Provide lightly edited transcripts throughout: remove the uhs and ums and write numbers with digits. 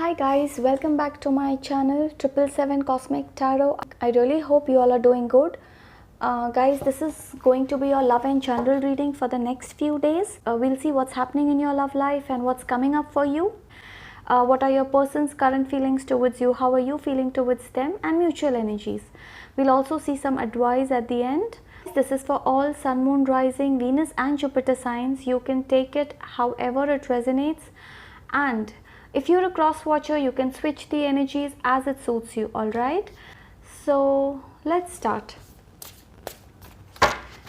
Hi guys, welcome back to my channel 777 Cosmic Tarot. I really hope you all are doing good. Guys, this is going to be your love and general reading for the next few days. We'll see what's happening in your love life and what's coming up for you. What are your person's current feelings towards you? How are you feeling towards them? And mutual energies. We'll also see some advice at the end. This is for all Sun, Moon, Rising, Venus and Jupiter signs. You can take it however it resonates, and if you're a cross watcher, you can switch the energies as it suits you. Alright, so let's start.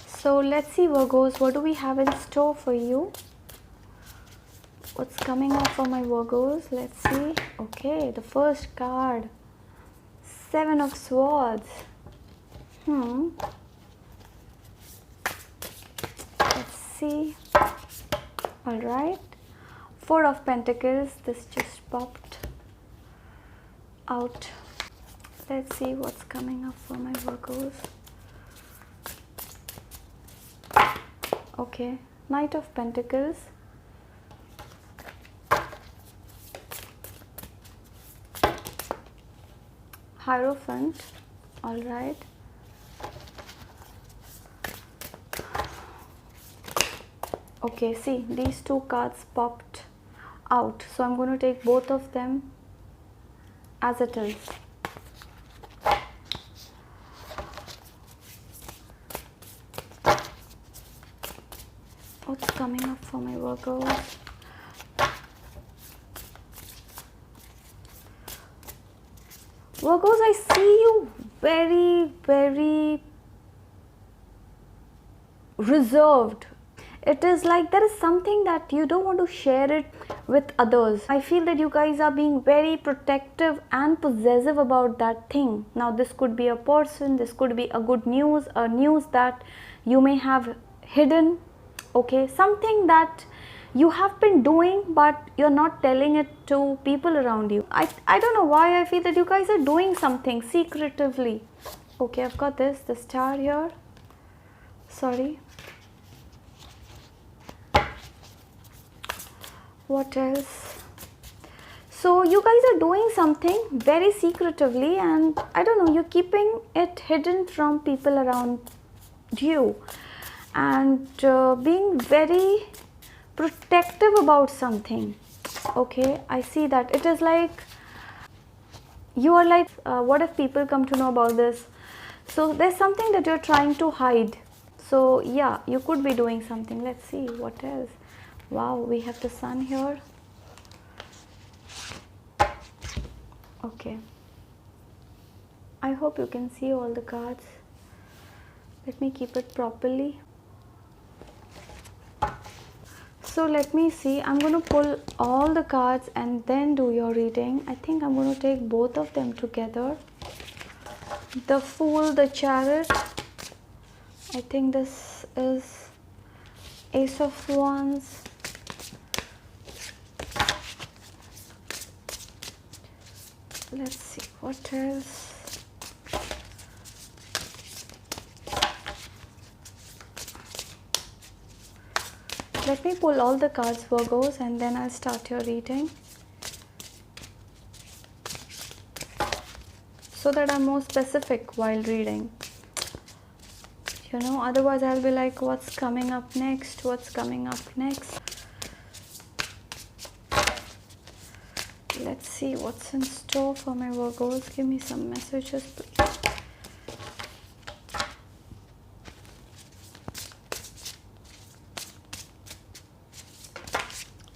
So let's see, Virgos, what do we have in store for you? What's coming up for my Virgos? Let's see. Okay, the first card, Seven of Swords. Let's see. Alright, Four of Pentacles. This just popped out. Let's see what's coming up for my Virgos. Okay, Knight of Pentacles. Hierophant. Alright. Okay, see, these two cards popped out, so I'm going to take both of them as it is. What's coming up for my Virgos? Virgos, I see you very reserved. It is like there is something that you don't want to share it with others. I feel that you guys are being very protective and possessive about that thing. Now this could be a person, this could be a good news, a news that you may have hidden. Okay, something that you have been doing but you're not telling it to people around you. I don't know why I feel that you guys are doing something secretively. Okay, I've got the star here. Sorry. What else? So you guys are doing something very secretively, and I don't know, you're keeping it hidden from people around you, and being very protective about something. Okay, I see that. It is like you are like, what if people come to know about this? So there's something that you're trying to hide. So yeah, you could be doing something. Let's see what else. Wow, we have the Sun here. Okay, I hope you can see all the cards. Let me keep it properly. So let me see, I'm going to pull all the cards and then do your reading. I think I'm going to take both of them together. The Fool, the Chariot. I think this is Ace of Wands. Let's see what else. Let me pull all the cards, Virgos, and then I'll start your reading, so that I'm more specific while reading. You know, otherwise I'll be like, what's coming up next? What's coming up next? Let's see what's in store for my Virgos. Give me some messages, please.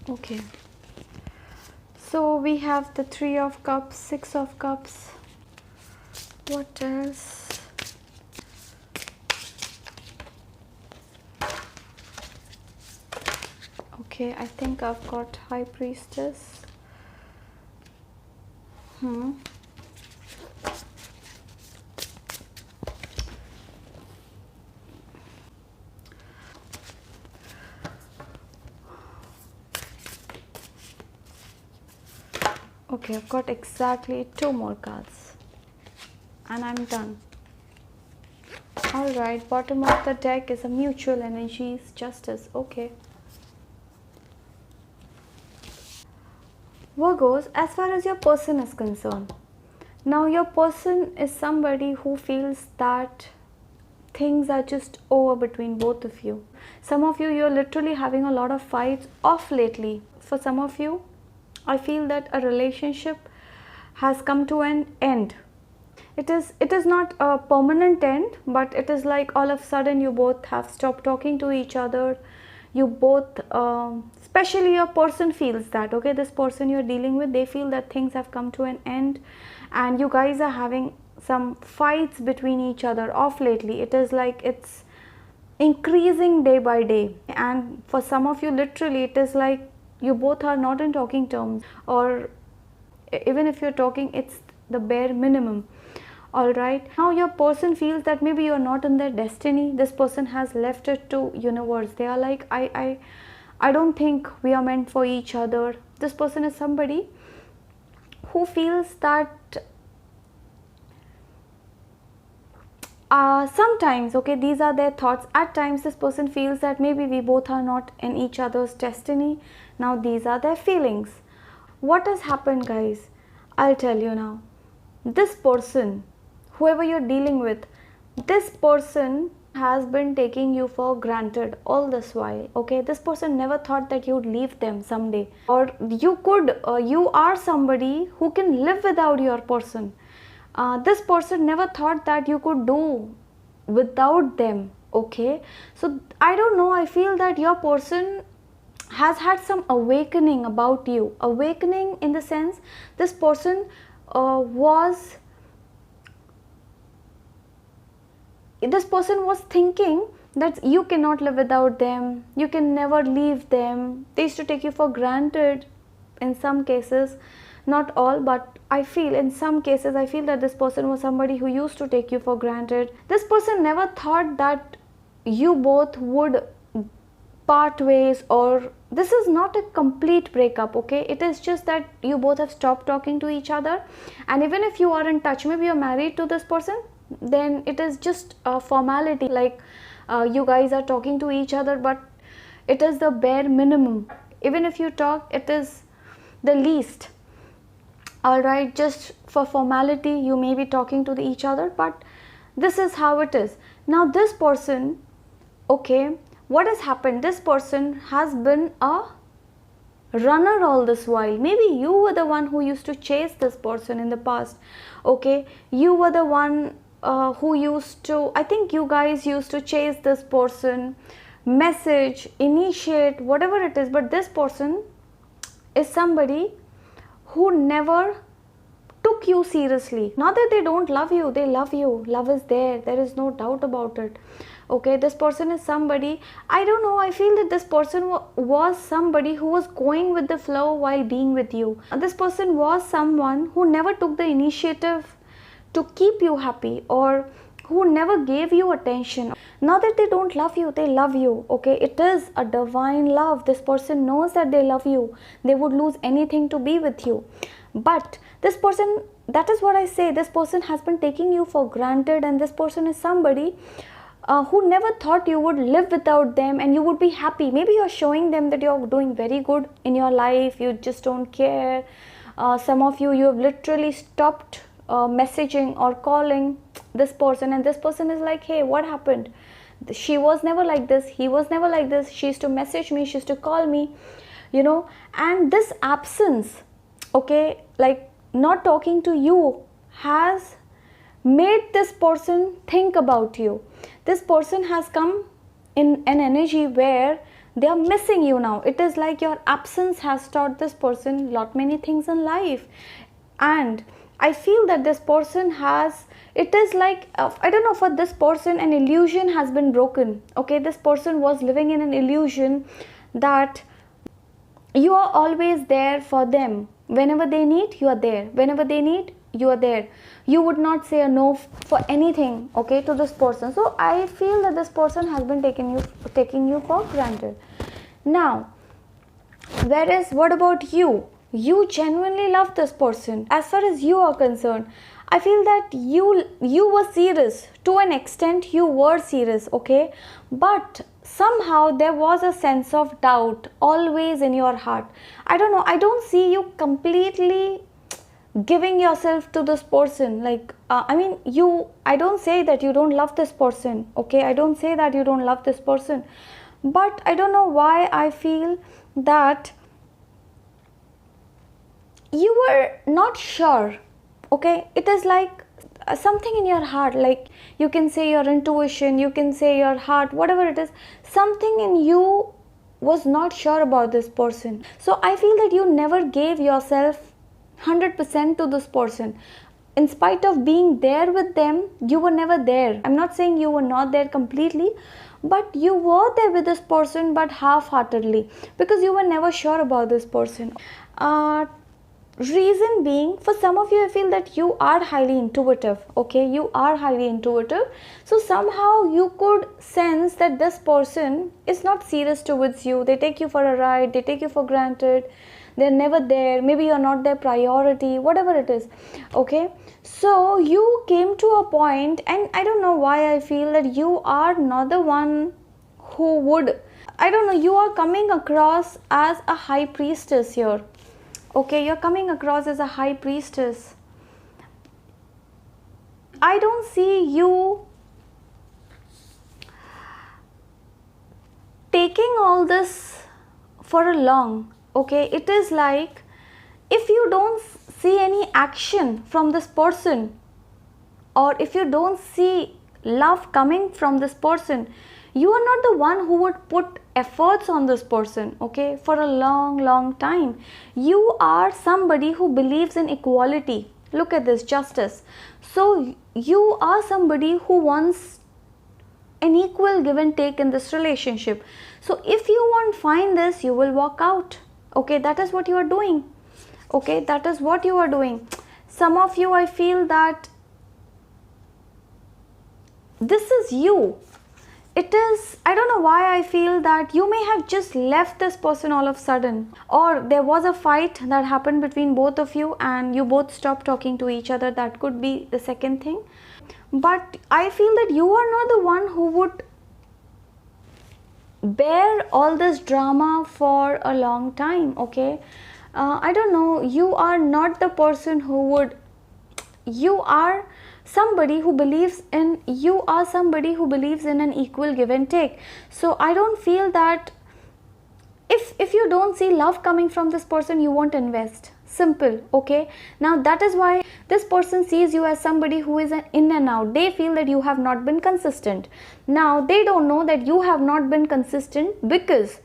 Okay. So we have the Three of Cups, Six of Cups. What else? Okay, I think I've got High Priestess. Okay, I've got exactly 2 more cards and I'm done. Alright, bottom of the deck is a mutual energies, Justice. Okay. Virgos, as far as your person is concerned, now your person is somebody who feels that things are just over between both of you. Some of you, you're literally having a lot of fights off lately. For some of you, I feel that a relationship has come to an end. It is not a permanent end, but it is like all of a sudden you both have stopped talking to each other. You both, especially your person feels that, okay, this person you're dealing with, they feel that things have come to an end, and you guys are having some fights between each other off lately. It is like it's increasing day by day, and for some of you, literally, it is like you both are not in talking terms, or even if you're talking, it's the bare minimum. All right, now your person feels that maybe you're not in their destiny. This person has left it to universe. They are like, I don't think we are meant for each other. This person is somebody who feels that sometimes, okay, these are their thoughts. At times this person feels that maybe we both are not in each other's destiny. Now these are their feelings. What has happened, guys? I'll tell you now. This person, whoever you're dealing with, this person has been taking you for granted all this while. Okay, this person never thought that you'd leave them someday, or you are somebody who can live without your person. This person never thought that you could do without them. Okay, so I don't know, I feel that your person has had some awakening about you. Awakening in the sense, this person was thinking that you cannot live without them, you can never leave them. They used to take you for granted in some cases, not all, but I feel in some cases, I feel that this person was somebody who used to take you for granted. This person never thought that you both would part ways, or this is not a complete breakup. Okay, it is just that you both have stopped talking to each other, and even if you are in touch, maybe you're married to this person, then it is just a formality, like you guys are talking to each other, but it is the bare minimum. Even if you talk, it is the least. All right, just for formality, you may be talking to each other, but this is how it is. Now this person, okay, what has happened? This person has been a runner all this while. Maybe you were the one who used to chase this person in the past. Okay, you were the one who used to, I think you guys used to chase this person, message, initiate, whatever it is, but this person is somebody who never took you seriously. Not that they don't love you, they love you. Love is there is no doubt about it. Okay, this person is somebody, I don't know, I feel that this person was somebody who was going with the flow while being with you. This person was someone who never took the initiative to keep you happy, or who never gave you attention. Not that they don't love you, they love you. Okay, it is a divine love. This person knows that they love you. They would lose anything to be with you. But this person, that is what I say, this person has been taking you for granted, and this person is somebody who never thought you would live without them and you would be happy. Maybe you're showing them that you're doing very good in your life, you just don't care. Some of you have literally stopped messaging or calling this person, and this person is like, hey, what happened? She was never like this, he was never like this, she used to message me, she used to call me, and this absence, okay, like not talking to you, has made this person think about you. This person has come in an energy where they are missing you now. It is like your absence has taught this person lot many things in life, and I feel that this person has, it is like, I don't know, for this person an illusion has been broken. Okay, this person was living in an illusion that you are always there for them. Whenever they need, you are there. Whenever they need, you are there. You would not say a no for anything, okay, to this person. So I feel that this person has been taking you for granted. Now, whereas what about you? You genuinely love this person. As far as you are concerned, I feel that you were serious. To an extent, you were serious, okay? But somehow there was a sense of doubt always in your heart. I don't know, I don't see you completely giving yourself to this person. Like I mean, I don't say that you don't love this person, okay, I don't say that you don't love this person, but I don't know why I feel that you were not sure, okay. It is like something in your heart, like you can say your intuition, you can say your heart, whatever it is, something in you was not sure about this person. So I feel that you never gave yourself 100% to this person. In spite of being there with them, you were never there. I'm not saying you were not there completely, but you were there with this person, but half-heartedly, because you were never sure about this person. Reason being, for some of you, I feel that you are highly intuitive, okay, you are highly intuitive. So somehow you could sense that this person is not serious towards you. They take you for a ride, they take you for granted, they're never there, maybe you're not their priority, whatever it is, okay. So you came to a point, and I don't know why I feel that you are not the one who would, I don't know, you are coming across as a high priestess here, okay, you're coming across as a high priestess. I don't see you taking all this for a long, okay. It is like, if you don't see any action from this person, or if you don't see love coming from this person, you are not the one who would put efforts on this person, okay, for a long time. You are somebody who believes in equality. Look at this, justice. So you are somebody who wants an equal give and take in this relationship. So if you won't find this, you will walk out, okay. That is what you are doing, okay, that is what you are doing. Some of you, I feel that this is you. It is, I don't know why I feel that you may have just left this person all of a sudden, or there was a fight that happened between both of you and you both stopped talking to each other. That could be the second thing. But I feel that you are not the one who would bear all this drama for a long time, okay. I don't know, you are not the person who would, you are somebody who believes in, you are somebody who believes in an equal give and take. So I don't feel that if you don't see love coming from this person, you won't invest. Simple, okay. Now that is why this person sees you as somebody who is an in and out. They feel that you have not been consistent. Now they don't know that you have not been consistent because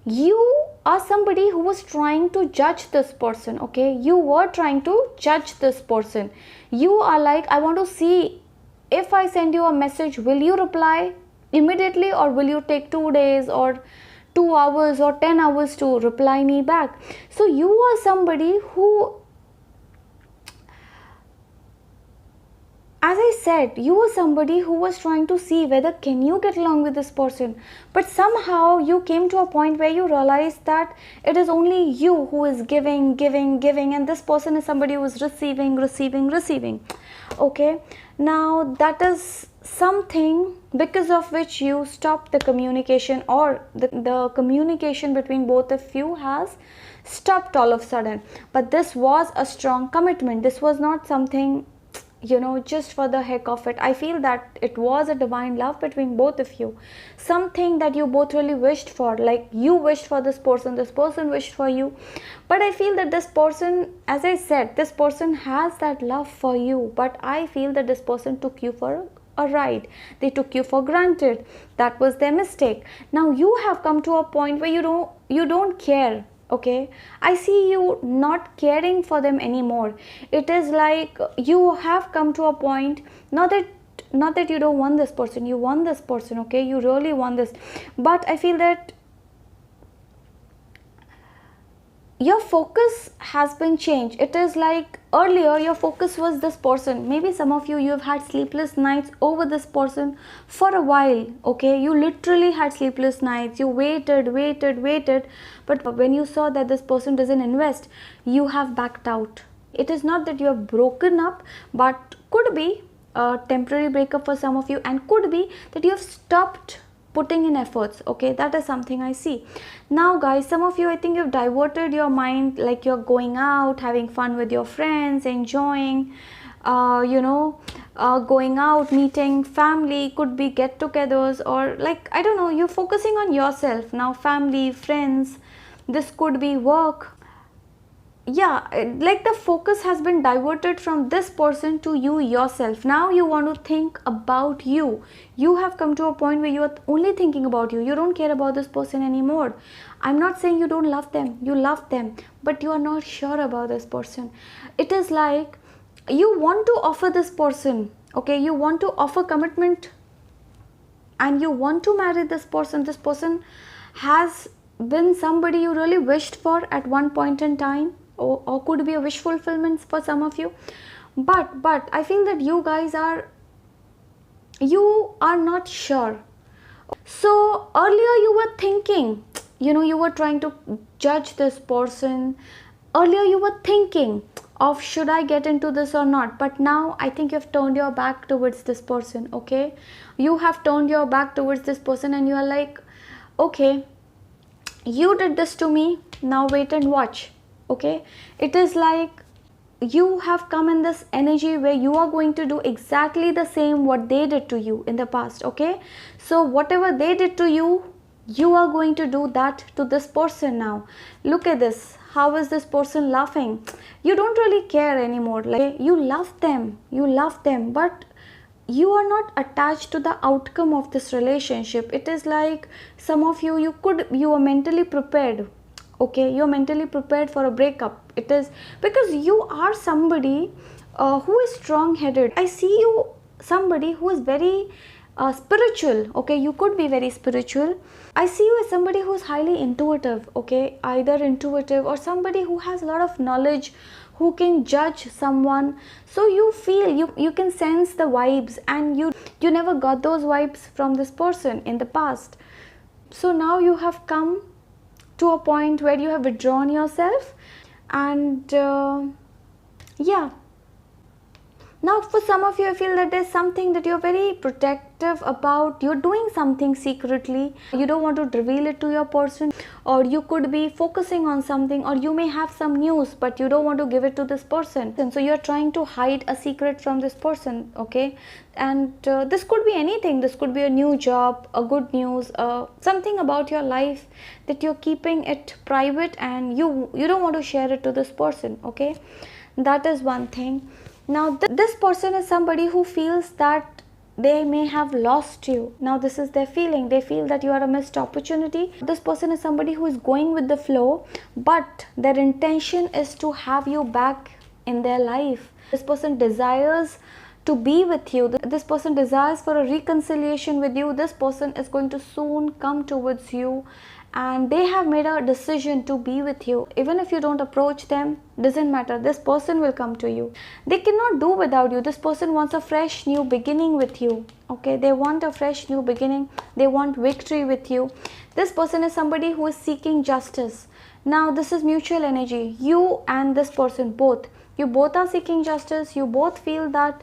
you are somebody who was trying to judge this person, okay. You were trying to judge this person. You are like, I want to see, if I send you a message, will you reply immediately, or will you take 2 days or 2 hours or 10 hours to reply me back. So you are somebody who, as I said, you were somebody who was trying to see whether can you get along with this person, but somehow you came to a point where you realized that it is only you who is giving, and this person is somebody who is receiving, okay. Now that is something because of which you stop the communication, or the communication between both of you has stopped all of a sudden. But this was a strong commitment. This was not something, you know, just for the heck of it. I feel that it was a divine love between both of you, something that you both really wished for. Like you wished for this person wished for you. But I feel that this person, as I said, this person has that love for you, but I feel that this person took you for a ride. They took you for granted. That was their mistake. Now you have come to a point where you don't care, okay. I see you not caring for them anymore. It is like you have come to a point, not that you don't want this person, you want this person, okay, you really want this, but I feel that your focus has been changed. It is like earlier your focus was this person. Maybe some of you have had sleepless nights over this person for a while, okay. You literally had sleepless nights. You waited, but when you saw that this person doesn't invest, you have backed out. It is not that you have broken up, but could be a temporary breakup for some of you, and could be that you have stopped putting in efforts. Okay, that is something I see. Now guys, some of you, I think you've diverted your mind, like you're going out having fun with your friends, enjoying, going out, meeting family, could be get-togethers, or like, I don't know, you're focusing on yourself now. Family, friends, this could be work. Yeah, like the focus has been diverted from this person to you yourself. Now you want to think about you. You have come to a point where you are only thinking about you. You don't care about this person anymore. I'm not saying you don't love them. You love them, but you are not sure about this person. It is like you want to offer this person, okay, you want to offer commitment, and you want to marry this person. This person has been somebody you really wished for at one point in time, or could be a wish fulfillment for some of you. But I feel that you guys are not sure. So earlier you were thinking, you were trying to judge this person. Earlier you were thinking of, should I get into this or not? But now I think you've turned your back towards this person. Okay, you have turned your back towards this person, and you are like, okay, you did this to me, now wait and watch. Okay, it is like you have come in this energy where you are going to do exactly the same what they did to you in the past. Okay, so whatever they did to you, you are going to do that to this person now. Look at this. How is this person laughing? You don't really care anymore. Like, you love them, but you are not attached to the outcome of this relationship. It is like some of you, you are mentally prepared. Okay, you're mentally prepared for a breakup. It is because you are somebody who is strong-headed. I see you somebody who is very spiritual. Okay, you could be very spiritual. I see you as somebody who is highly intuitive. Okay, either intuitive or somebody who has a lot of knowledge, who can judge someone. So you feel, you can sense the vibes, and you never got those vibes from this person in the past. So now you have come to a point where you have withdrawn yourself, and yeah. Now for some of you, I feel that there's something that you're very protective about. You're doing something secretly. You don't want to reveal it to your person, or you could be focusing on something, or you may have some news but you don't want to give it to this person. And so you're trying to hide a secret from this person. Okay, and this could be anything. This could be a new job, a good news, something about your life that you're keeping it private, and you don't want to share it to this person. Okay, that is one thing. Now this person is somebody who feels that they may have lost you. Now this is their feeling. They feel that you are a missed opportunity. This person is somebody who is going with the flow, but their intention is to have you back in their life. This person desires to be with you. This person desires for a reconciliation with you. This person is going to soon come towards you, and they have made a decision to be with you. Even if you don't approach them, doesn't matter, this person will come to you. They cannot do without you. This person wants a fresh new beginning with you. Okay, they want a fresh new beginning. They want victory with you. This person is somebody who is seeking justice. Now this is mutual energy. You and this person, you both are seeking justice. You both feel that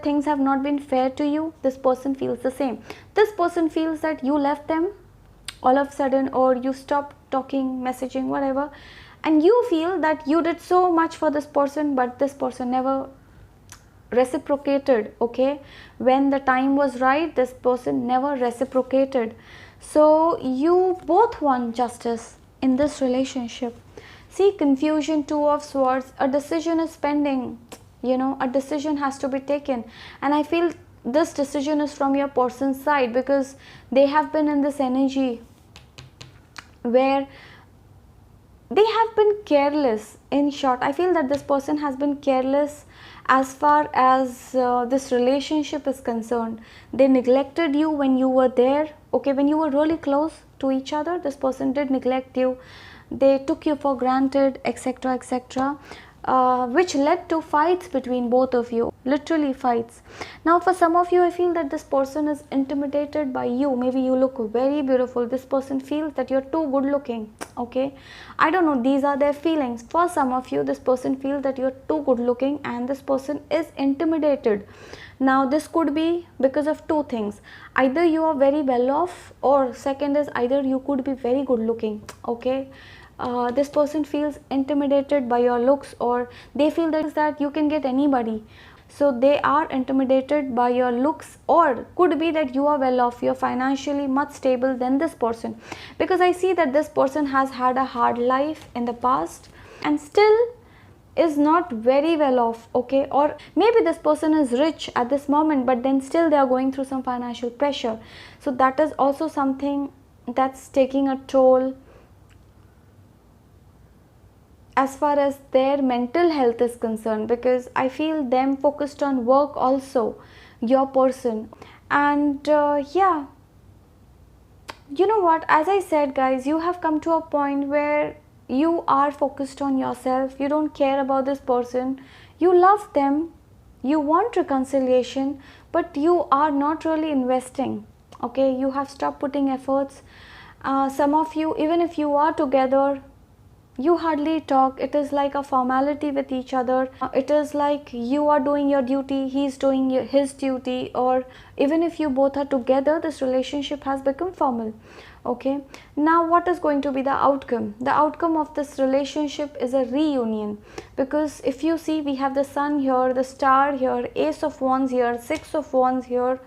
things have not been fair to you. This person feels the same. This person feels that you left them all of a sudden, or you stopped talking, messaging, whatever, and you feel that you did so much for this person, but this person never reciprocated. Okay, when the time was right, this person never reciprocated. So you both want justice in this relationship. See, confusion, Two of Swords, a decision is pending. A decision has to be taken, and I feel this decision is from your person's side, because they have been in this energy where they have been careless. In short, I feel that this person has been careless as far as this relationship is concerned. They neglected you when you were there. Okay, when you were really close to each other, this person did neglect you. They took you for granted, etc., etc., which led to fights between both of you, literally fights. Now for some of you, I feel that this person is intimidated by you. Maybe you look very beautiful. This person feels that you're too good looking. Okay, I don't know, these are their feelings. For some of you, this person feels that you're too good looking, and this person is intimidated Now this could be because of two things: either you are very well off, or second is either you could be very good looking. Okay, this person feels intimidated by your looks, or they feel that you can get anybody, so they are intimidated by your looks. Or could be that you are well off, you're financially much stable than this person, because I see that this person has had a hard life in the past and still is not very well off. Okay, or maybe this person is rich at this moment, but then still they are going through some financial pressure. So that is also something that's taking a toll as far as their mental health is concerned, because I feel them focused on work also, your person. And yeah, you know what, as I said guys, you have come to a point where you are focused on yourself, you don't care about this person, you love them, you want reconciliation, but you are not really investing. Okay, you have stopped putting efforts. Some of you, even if you are together, you hardly talk. It is like a formality with each other. It is like you are doing your duty, he's doing his duty, or even if you both are together, this relationship has become formal. Okay, now what is going to be the outcome? The outcome of this relationship is a reunion, because if you see, we have the sun here, the star here, ace of wands here, six of wands here,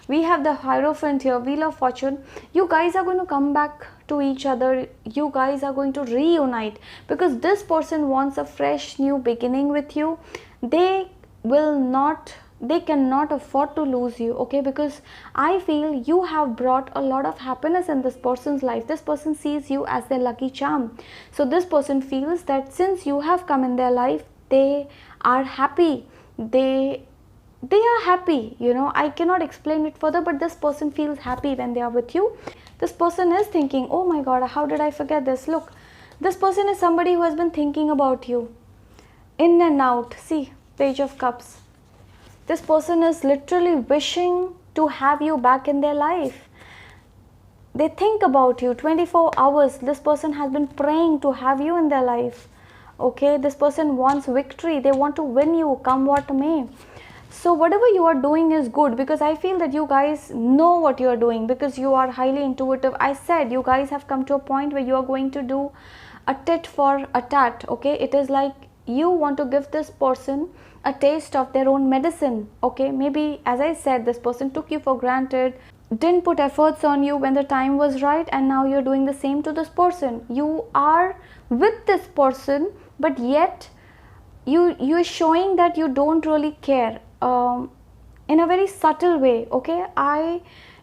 we have the Hierophant here, wheel of fortune. You guys are going to come back to each other, you guys are going to reunite, because this person wants a fresh new beginning with you. They cannot afford to lose you. Okay, because I feel you have brought a lot of happiness in this person's life. This person sees you as their lucky charm. So this person feels that since you have come in their life, they are happy. They are happy, you know, I cannot explain it further, but this person feels happy when they are with you. This person is thinking, oh my god, how did I forget this? Look, this person is somebody who has been thinking about you in and out. See, Page of Cups. This person is literally wishing to have you back in their life. They think about you 24 hours. This person has been praying to have you in their life. Okay, this person wants victory. They want to win you, come what may. So whatever you are doing is good, because I feel that you guys know what you are doing, because you are highly intuitive. I said you guys have come to a point where you are going to do a tit for a tat. Okay, it is like you want to give this person a taste of their own medicine. Okay, maybe as I said, this person took you for granted, didn't put efforts on you when the time was right, and now you're doing the same to this person. You are with this person, but yet you're showing that you don't really care, in a very subtle way. Okay,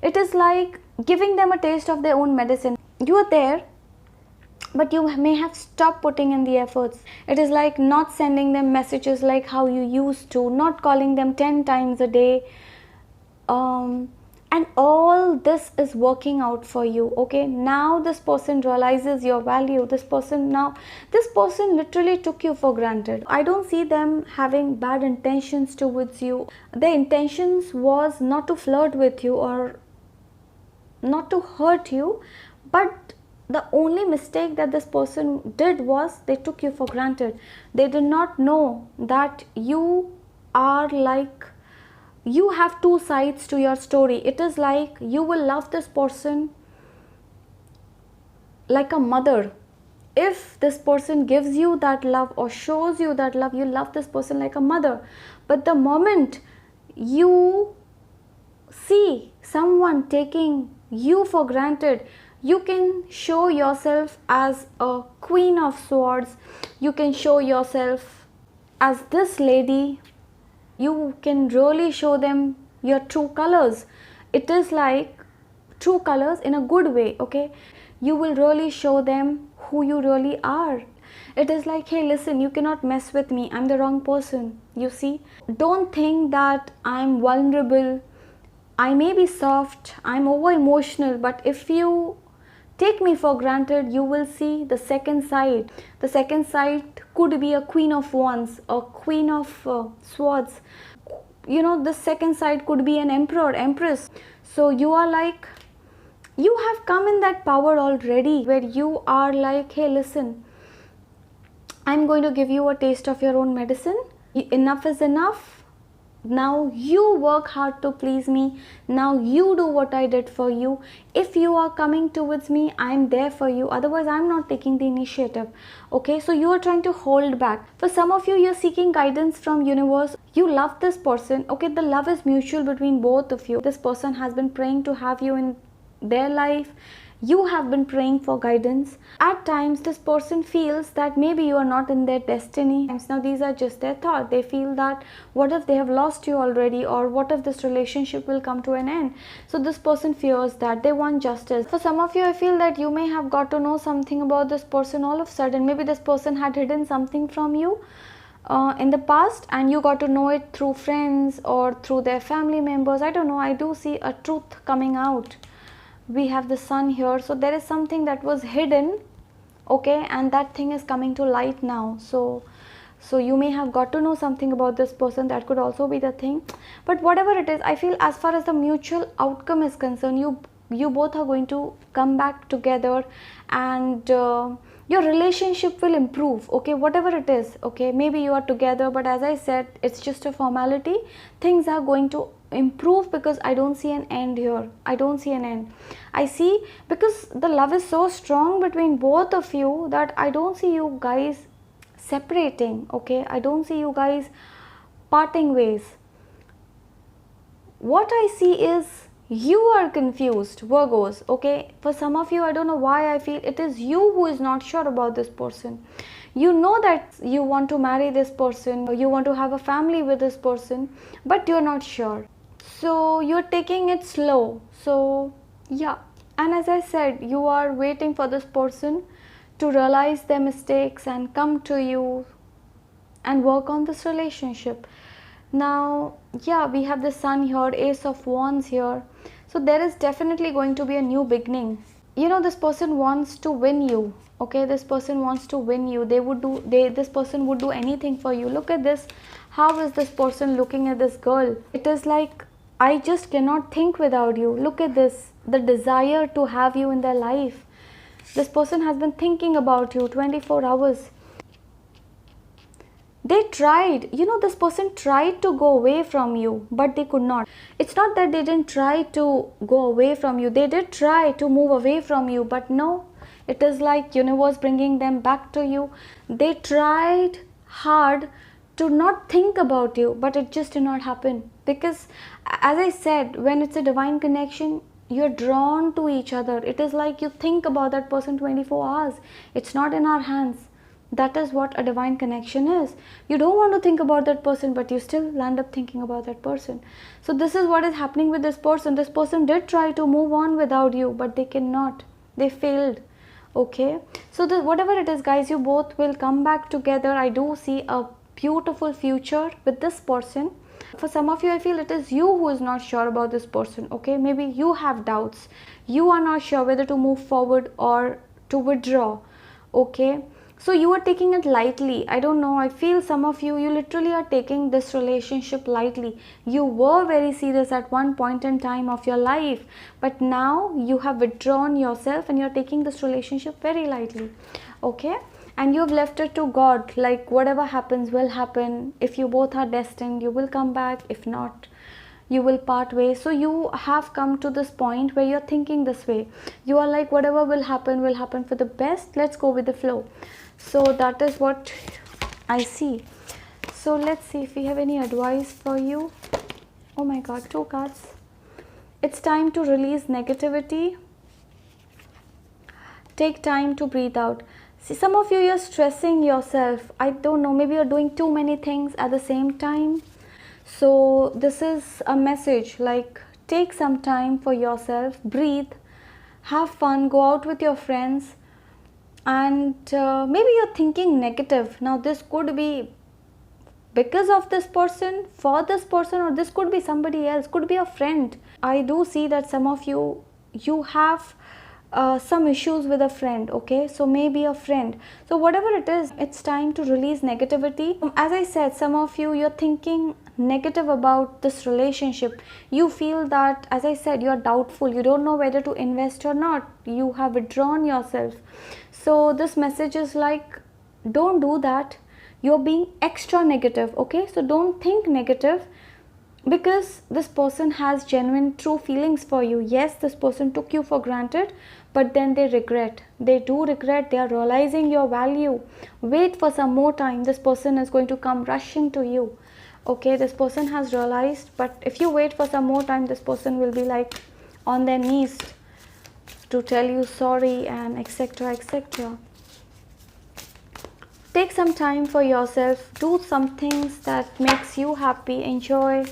it is like giving them a taste of their own medicine. You are there, but you may have stopped putting in the efforts. It is like not sending them messages like how you used to, not calling them 10 times a day, and all this is working out for you. Okay, now this person realizes your value. This person literally took you for granted. I don't see them having bad intentions towards you. Their intentions was not to flirt with you or not to hurt you, but the only mistake that this person did was they took you for granted. They did not know that you are like, you have two sides to your story. It is like you will love this person like a mother. If this person gives you that love or shows you that love, you love this person like a mother. But the moment you see someone taking you for granted, you can show yourself as a queen of swords. You can show yourself as this lady. You can really show them your true colors. It is like true colors in a good way. Okay, you will really show them who you really are. It is like, hey, listen, you cannot mess with me, I'm the wrong person. You see, don't think that I'm vulnerable, I may be soft, I'm over emotional, but if you take me for granted, you will see the second side. The second side could be a queen of wands, a queen of swords. You know, the second side could be an emperor, empress. So you are like, you have come in that power already, where you are like, hey, listen, I'm going to give you a taste of your own medicine. Enough is enough. Now you work hard to please me. Now you do what I did for you. If you are coming towards me, I'm there for you. Otherwise, I'm not taking the initiative. Okay, so you are trying to hold back. For some of you, you're seeking guidance from universe. You love this person. Okay, the love is mutual between both of you. This person has been praying to have you in their life. You have been praying for guidance. At times this person feels that maybe you are not in their destiny. Now these are just their thought. They feel that what if they have lost you already, or what if this relationship will come to an end. So this person fears that. They want justice. For some of you, I feel that you may have got to know something about this person all of a sudden. Maybe this person had hidden something from you in the past, and you got to know it through friends or through their family members. I don't know. I do see a truth coming out. We have the sun here, so there is something that was hidden, okay, and that thing is coming to light now. So you may have got to know something about this person. That could also be the thing. But whatever it is, I feel as far as the mutual outcome is concerned, you both are going to come back together, and your relationship will improve. Okay, whatever it is. Okay, maybe you are together, but as I said, it's just a formality. Things are going to improve, because I don't see an end here. I don't see an end. I see, because the love is so strong between both of you, that I don't see you guys separating. Okay, I don't see you guys parting ways. What I see is you are confused, Virgos. Okay, for some of you, I don't know why I feel it is you who is not sure about this person. You know that you want to marry this person, or you want to have a family with this person, but you're not sure. So you're taking it slow. So yeah, and as I said, you are waiting for this person to realize their mistakes and come to you and work on this relationship. Now yeah, we have the sun here, Ace of Wands here. So there is definitely going to be a new beginning. You know, this person wants to win you. Okay, this person wants to win you. This person would do anything for you. Look at this. How is this person looking at this girl? It is like, I just cannot think without you. Look at this, the desire to have you in their life. This person has been thinking about you 24 hours. They tried, you know, this person tried to go away from you, but they could not. It's not that they didn't try to go away from you. They did try to move away from you, but no. It is like universe bringing them back to you. They tried hard to not think about you, but it just did not happen. Because as I said, when it's a divine connection, you're drawn to each other. It is like you think about that person 24 hours. It's not in our hands. That is what a divine connection is. You don't want to think about that person, but you still land up thinking about that person. So this is what is happening with this person. This person did try to move on without you, but they cannot. They failed. Okay, so whatever it is, guys, you both will come back together. I do see a beautiful future with this person. For some of you, I feel it is you who is not sure about this person. Okay, maybe you have doubts. You are not sure whether to move forward or to withdraw. Okay, so you are taking it lightly. I don't know, I feel some of you literally are taking this relationship lightly. You were very serious at one point in time of your life, but now you have withdrawn yourself and you're taking this relationship very lightly. Okay, and you've left it to God, like whatever happens will happen. If you both are destined, you will come back. If not, you will part ways. So you have come to this point where you're thinking this way. You are like, whatever will happen for the best. Let's go with the flow. So that is what I see. So let's see if we have any advice for you. Oh my God, 2 cards. It's time to release negativity. Take time to breathe out. See, some of you, you're stressing yourself. I don't know, maybe you're doing too many things at the same time. So this is a message like, take some time for yourself, breathe, have fun, go out with your friends. And maybe you're thinking negative. Now this could be because of this person, for this person, or this could be somebody else, could be a friend. I do see that some of you have some issues with a friend. Okay, so maybe a friend. So whatever it is, it's time to release negativity. As I said, some of you, you're thinking negative about this relationship. You feel that, as I said, you're doubtful. You don't know whether to invest or not. You have withdrawn yourself. So this message is like, don't do that. You're being extra negative. Okay, so don't think negative. because this person has genuine true feelings for you. Yes, this person took you for granted, but then they regret, they do regret, they are realizing your value. Wait for some more time, this person is going to come rushing to you. Okay, this person has realized, but if you wait for some more time, this person will be like on their knees to tell you sorry and etc etc. Take some time for yourself, do some things that makes you happy, enjoy,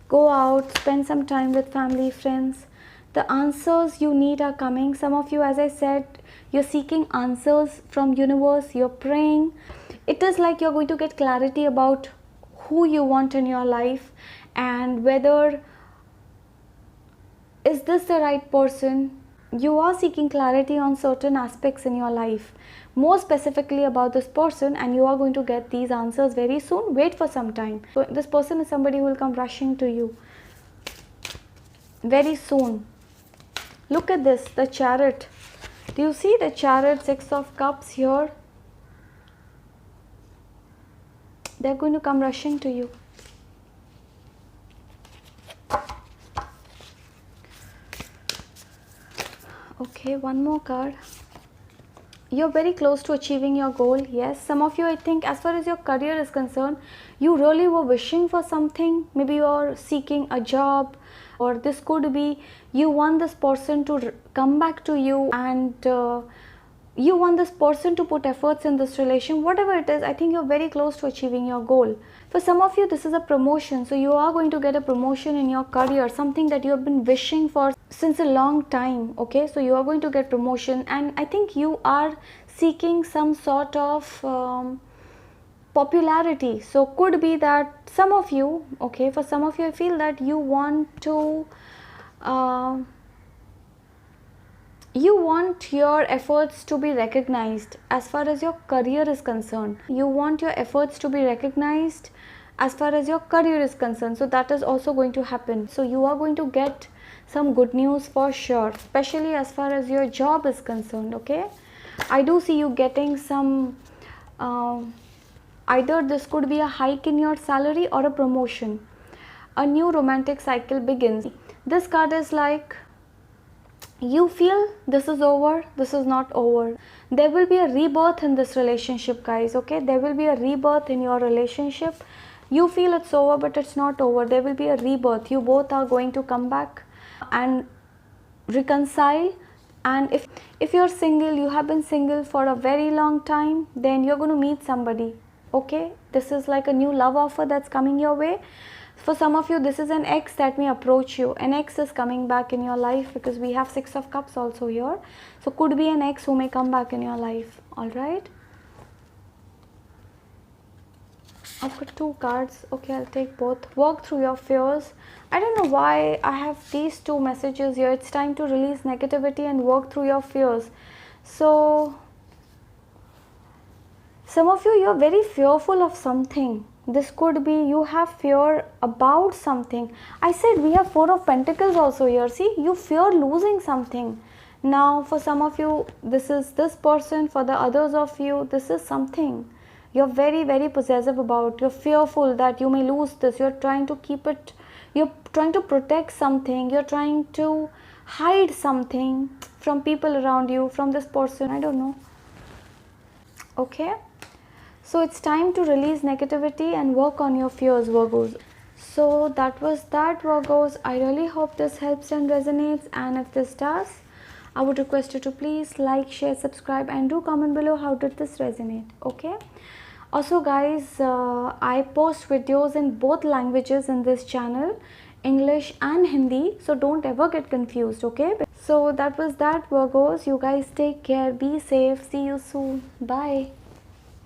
go out, spend some time with family, friends. The answers you need are coming. Some of you, as I said, you're seeking answers from universe, you're praying. It is like you're going to get clarity about who you want in your life and whether is this the right person. You are seeking clarity on certain aspects in your life, more specifically about this person, and you are going to get these answers very soon. Wait for some time. So this person is somebody who will come rushing to you very soon. Look at this, the Chariot. Do you see the Chariot, Six of Cups here? They're going to come rushing to you. Okay, one more card. You're very close to achieving your goal. Yes, some of you, I think, as far as your career is concerned, you really were wishing for something. Maybe you're seeking a job, or this could be you want this person to come back to you, and you want this person to put efforts in this relation. Whatever it is, I think you're very close to achieving your goal. For some of you, this is a promotion. So you are going to get a promotion in your career, something that you have been wishing for since a long time. Okay, so you are going to get promotion, and I think you are seeking some sort of popularity. So could be that some of you, okay, for some of you, I feel that you want to you want your efforts to be recognized as far as your career is concerned. You want your efforts to be recognized as far as your career is concerned. So that is also going to happen. So you are going to get some good news for sure, especially as far as your job is concerned. Okay, I do see you getting some either this could be a hike in your salary or a promotion. A new romantic cycle begins. This card is like, you feel this is over, this is not over. There will be a rebirth in this relationship, guys. Okay, there will be a rebirth in your relationship. You feel it's over, but it's not over. There will be a rebirth. You both are going to come back and reconcile. And if you're single, you have been single for a very long time, then you're going to meet somebody. Okay, this is like a new love offer that's coming your way. For some of you, this is an ex that may approach you. An ex is coming back in your life, because we have Six of Cups also here. So could be an ex who may come back in your life. All right, I've got two cards. Okay, I'll take both. Work through your fears. I don't know why I have these two messages here. It's time to release negativity and work through your fears. So some of you, you're very fearful of something. This could be you have fear about something. I said we have Four of Pentacles also here. See, you fear losing something. Now for some of you, this is this person. For the others of you, this is something you're very, very possessive about. You're fearful that you may lose this. You're trying to keep it. You're trying to protect something. You're trying to hide something from people around you, from this person. I don't know. Okay. So it's time to release negativity and work on your fears, Virgos. So that was that, Virgos. I really hope this helps and resonates. And if this does, I would request you to please like, share, subscribe, and do comment below how did this resonate. Okay. Also, guys, I post videos in both languages in this channel, English and Hindi. So don't ever get confused. Okay. So that was that, Virgos. You guys take care. Be safe. See you soon. Bye.